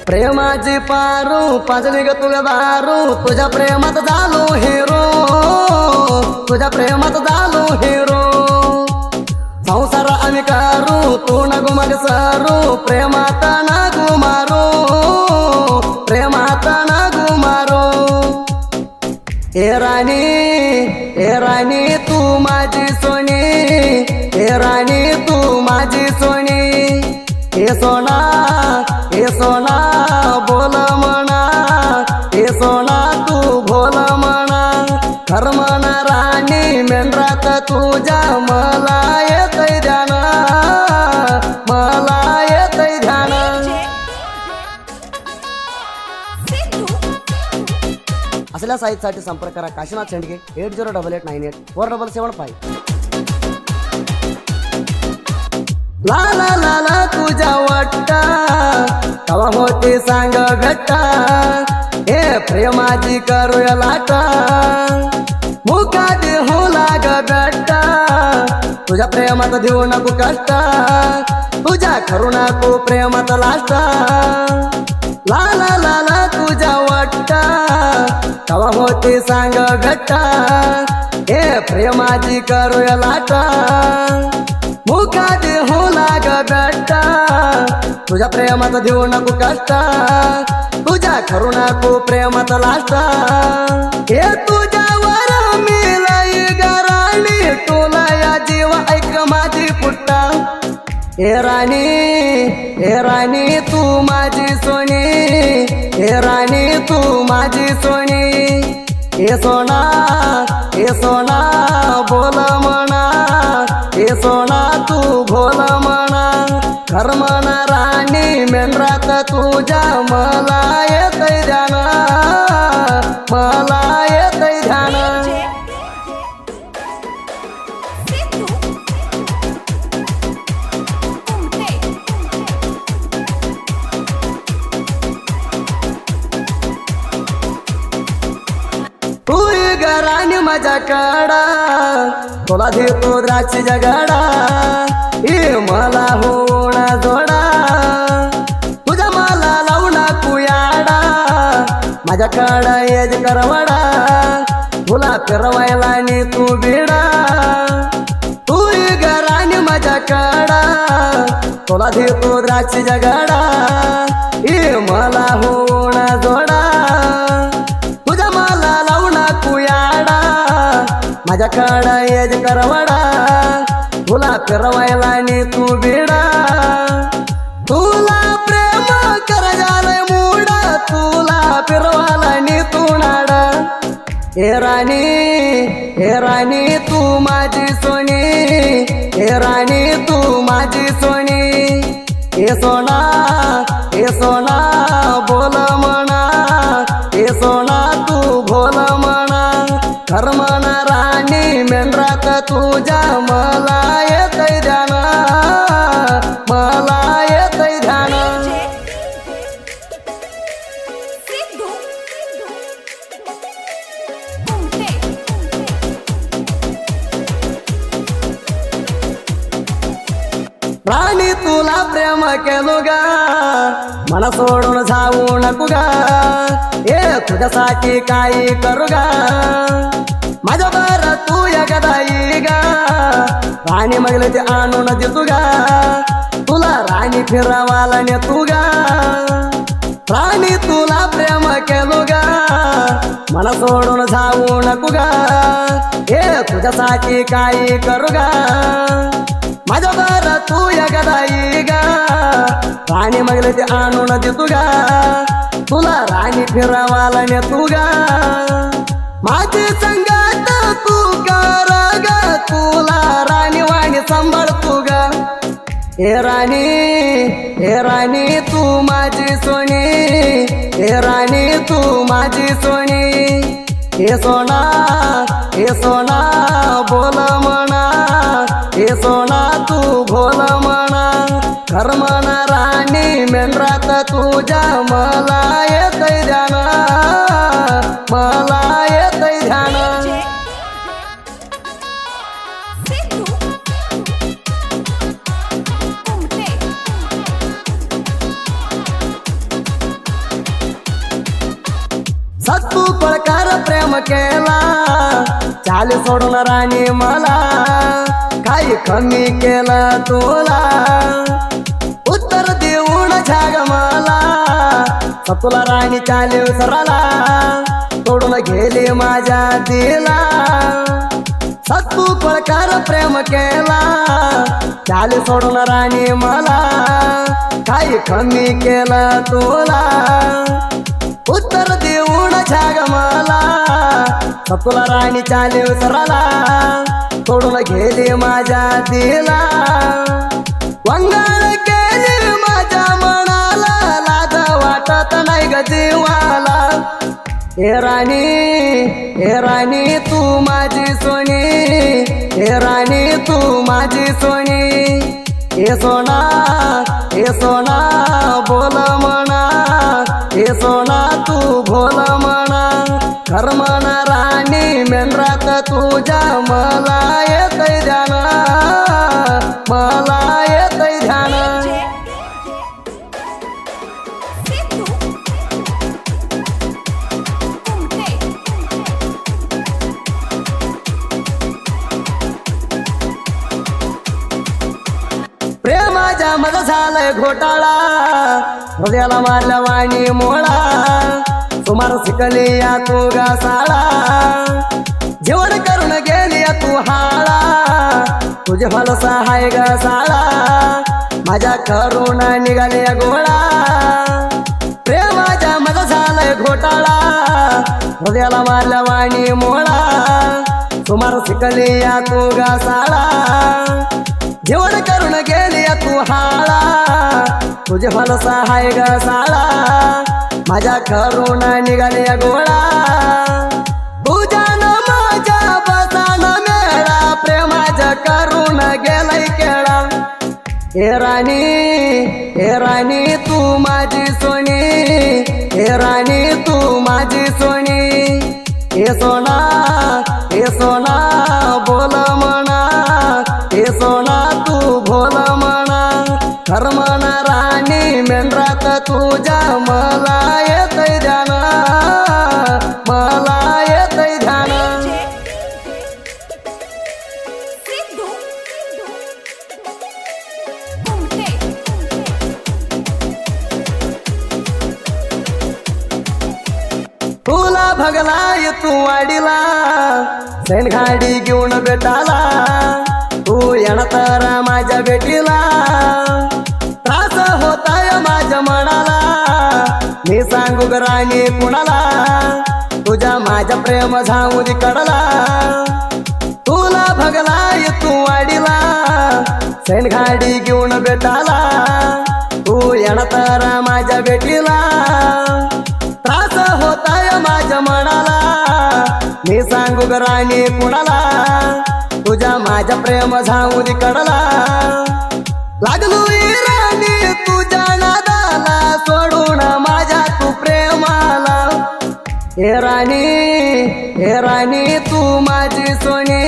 प्रेमाची पारू पाजली ग तुला दारू तुझ्या प्रेमात झालो हिरो तुझ्या प्रेमात झालो हिरो संसार आम्ही करू तू न गुमार सरू प्रेमात ना गुमारो प्रेमात ना गुमारो ए राणी तू माझी सोनी ए राणी तू माझी सोनी ए सोना बोल म्हणा ए सोना तू बोल म्हणा खर म्हणा राणी मेंढरात तुझ्या मला येतय ध्यान मला येतय ध्यान असल्या साहित्यासाठी संपर्क करा काशीनाथ शेंडगे 808898 4775 ला ला ला ला तुझ्या वाटता तवा होती सांग भेटा हे प्रेमाची करूया लाटा मुखात हो लाग बेटा तुझ्या प्रेमात देऊ नको कष्ट तुझ्या करू नको प्रेमात लाटा ला ला ला ला तुझ्या वाटता तवा होती सांग भेटा हे प्रेमाची करूया लाटा मुखात हो लाग बेटा तुझ्या प्रेमात देऊ नको कष्ट तुझ्या करू नको प्रेमात लाष्ट हे तुझ्यावर मिलाई गराणी तुला या जीवा ऐक माझी पुट्टा हे राणी तू माझी सोनी हे राणी तू माझी सोनी हे सोना बोल म्हणा हे सोना तू बोल म्हणा खर म्हणा राणी मेंढरात तुझ्या मला येतय ध्यान मला येतय ध्यान तू राणी माझ्या काडा तुला देतो द्राक्ष जगाडा हे मला होणा जोडा तुझ्या मला लावणा कुयाडा माझ्या काडा येज करवाडा तुला फिरवायला आणि तू बिडा तू राणी माझ्या काडा तुला देतो द्राक्ष जगाडा हे मला होणा जोडा तुझ्या मला लावणा कुयाडा माझ्या काडा येज करवाडा तुला फिरवायला आणि तू बिडा तुला प्रेम कर झालंय मुडा तुला फिरवायला आणि तू नाडा हे राणी तू माझी सोनी हे राणी तू माझी सोनी हे सोना बोल म्हणा हे सोना तू बोल म्हणा खर म्हणा राणी मेंढरात तुझ्या मला येतय ध्यान मला येतय ध्यान राणी तुला प्रेम केलो गा मला सोडून जाऊ नको गा हे तुझ्यासाठी काही करू गा माझ्या बर तू एकदा ये गा राणी मागले ते आणून देतो गा तुला राणी फिरवाला नेतो गा राणी तुला प्रेम केलो गा मला सोडून जाऊ नको गा हे तुझ्यासाठी काही करू गा माझ्या बर तू एकदा ये गा राणी मागले ते आणून देतो गा तुला राणी फिरवाला नेतो गा माझी संगात तू कर ग तुला राणी वाणी सांभाळतो ग हे राणी तू माझी सोनी हे राणी तू माझी सोनी हे सोना बोल म्हणा हे सोना तू बोल म्हणा खर म्हणा राणी मेंढरात तुझ्या मला येतय ध्यान तू पळकार प्रेम केला चाल सोडून राणी मला काही कमी केलं तुला उत्तर देऊन झाग मला सतुला राणी चाले विसराला तोडून गेली माझ्या दिला सत्तू पळकार प्रेम केला चाल सोडून राणी मला काही कमी केलं तुला उत्तर देऊन झाग मला सतुला राणी चाले विसराला तोडून गेली माझ्या दिला वंगाळ केली माझ्या मनाला लाज वाटत नाही ग जीवाला हे राणी तू माझी सोनी हे राणी तू माझी सोनी हे सोना बोल म्हणा हे सोना तू बोल म्हणा खर म्हणा राणी मेंढरात तुझ्या मला येतय ध्यान मला येतय ध्यान प्रेमाच्या मध झालंय घोटाळा हृदयाला मारल्या वाणी मोळा सुमार शिकली या तू गासाळा जेवण करून गेली या तू हाळा तुझे फलसा हाय गासाळा माझ्या करून निघाली या गोळा प्रेमाच्या मध झालंय घोटाळा हृदयाला मारल्या वाणी मोळा सुमार शिकली या तू गासाळा जेवण करून गेली तू हाळा तुझे फलसा हाय गासाळा माझ्या करून निघाली गोळा तुझ्यानं माझ्या बसानं मेळा प्रेमाच्या करून गेलाय केळा हे राणी तू माझी सोनी हे राणी तू माझी सोनी हे सोना बोल म्हणा हे सोना तू बोल म्हणा खर म्हणा राणी मेंढरात तुझ्या मला येतय ध्यान मला येतय ध्यान तुला भगला तू वाडीला सैन गाडी घेऊन बेटाला तू येणार माझ्या बेटीला त्रास होताय माझ्या मनाला मी सांगू ग राणी कुणाला तुझ्या माझ्या प्रेम झाऊ कडला तुला भगला तू वाडीला सैन गाडी घेऊन बेटाला तू येणार माझ्या बेटीला त्रास होताय माझ्या मनाला मी सांगू ग राणी कुणाला तुझ्या माझ्या प्रेम झाऊ कडला लागलो राणी तुझ्या नादाला सोडून माझ्या तू प्रेमाला हे राणी तू माझी सोनी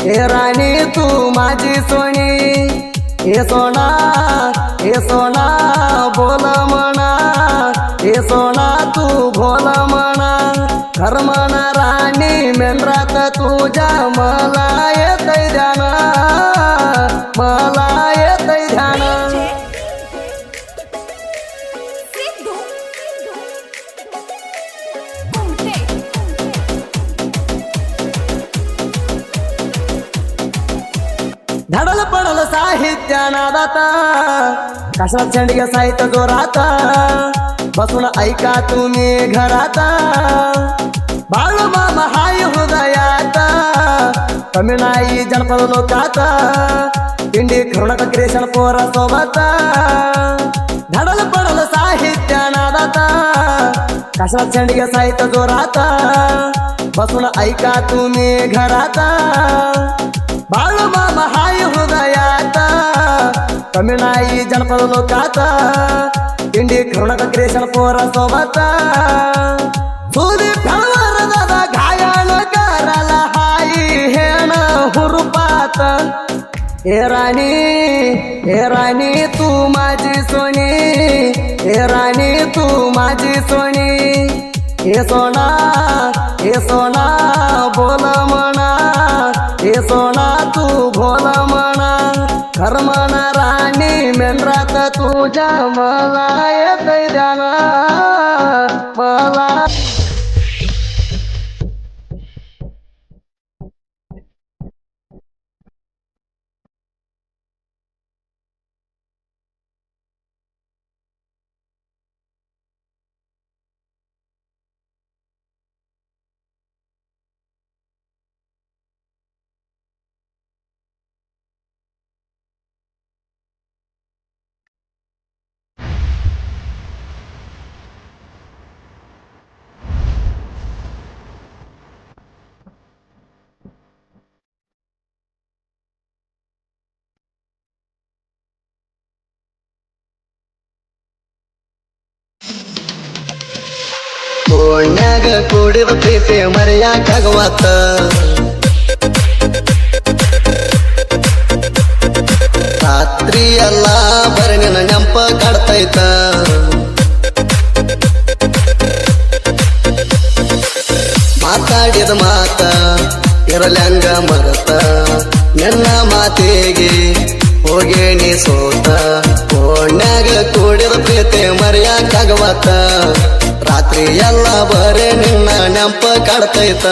हे राणी तू माझी सोनी हे सोना बोल म्हणा हे सोना तू बोल म्हणा खर म्हणा राणी मेंढरात तुझ्या मला येतय ध्यान मला येतय ध्यान धडल पडल साहित्य नादाता कशा चंडिका साहित्य जोराता बसून ऐका तुम्ही घराता बाळू मामा हाय हृदयात कमी नाही जनपद लोकात दिंडी करुणक क्रिएशन पोरा सोबत धडल पडल साहित्य नादाता कशा चंडिका साहित्य जोराता बसून ऐका तुम्ही घराता बाळू मामा हाय हृदयात कमी नाही जनपद लोकात दिंडी करुणक क्रिएशन पोरा सोबत सुदीप फळवर दादा घायल कराला हाई हेण हुरुपात हे राणी तू माझी सोनी हे राणी तू माझी सोनी हे सोना बोल म्हणा, हे सोना तू बोल म्हणा, खर म्हणा राणी मेंढरात तुझ्या मला येतंय ध्यान मला. ಓಣ್ಯಾಗ ಕೂಡಿದ ಪ್ರೀತಿ ಮರೆಯಾಕಾಗವತ್ತ, ರಾತ್ರಿ ಎಲ್ಲ ಬರೀ ನಿನ್ನ ನೆಂಪ ಕಾಡ್ತೈತ. ಮಾತಾಡಿದ ಮಾತ ಇರಲ್ಯಾಂಗ ಮರತ, ನಿನ್ನ ಮಾತಿಗೆ ಹೋಗೇನಿ ಸೋತ. ಓಣ್ಯಾಗ ಕೂಡಿದ ಪ್ರೀತಿ ಮರೆಯಾಕಾಗವತ್ತ, ರಾತ್ರಿ ಎಲ್ಲ ಬರೇ ನಿನ್ನ ನೆಂಪ ಕಾಡ್ತೈತ.